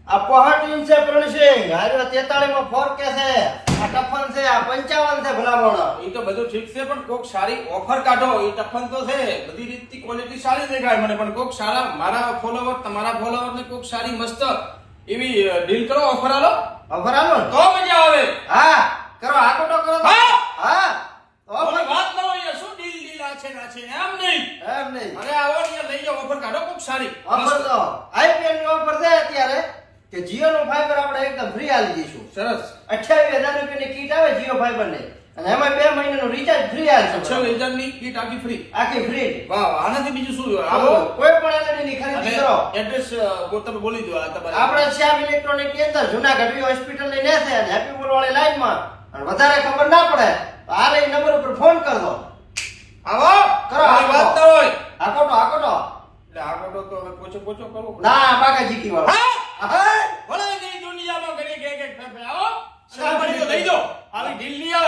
આ 65 ઇંચ છે પ્રણસિંગ, હારો 43 માં ફોર કે છે, આ ટફન છે, આ 55 છે ભલામણ. એ તો બધું ઠીક છે પણ કોક સારી ઓફર કાઢો. એ ટફન તો છે, બધી રીતની ક્વોલિટી સારી દેખાય મને, પણ કોક સારા મારા ફોલોવર તમારા ફોલોવર ને કોક સારી મસ્ત એવી ડીલ કરો, ઓફર આલો. ઓફર આલો ને? તો મજા આવે. હા કરો, આકોટો કરો તો. હા હા ઓફર વાત ન હોય શું ડીલ આ છે ના છે એમ નહીં. એમ નહીં. અરે આવો ને લઈ જાઓ, ઓફર કાઢો કોક સારી. ઓફર તો આઈપીએલ ની ઓફર છે અત્યારે કે જીઓ નો ફાઈબર આપણે એકદમ ફ્રી આલી દઈશું. સરસ. 28,000 રૂપિયાની કીટ આવે જીઓ ફાઈબર ની, અને એમાં 2 મહિનાનું રિચાર્જ ફ્રી આલશું. 6000 ની કીટ આખી ફ્રી. આખી ફ્રી. વાહ વાહ, આનાથી બીજું શું જોઈએ? આવો કોઈ પણ એલઈડી ની ખરીદી કરો. એડ્રેસ તમે બોલી દો આ તમારે. આપણે શ્યામ ઇલેક્ટ્રોનિક ની અંદર જૂનાગઢ હોસ્પિટલ ની નેસે અને હેપી મોલ વાળી લાઈન માં, અને વધારે ખબર ના પડે તો આ લઈ નંબર ઉપર ફોન કર દો. આવો કરો, આ વાત ન હોય. આકોટો આકોટો. એટલે આ કોટો તો હવે પોચો પોચો કરવો પડે. ના બાકાજી કી વાળો. હા ભલે નહીં દુનિયામાં ઘણી કે ફેફે આવો સાંભળી તો લઈ દો. આવી ઢીલ નહીં આવે.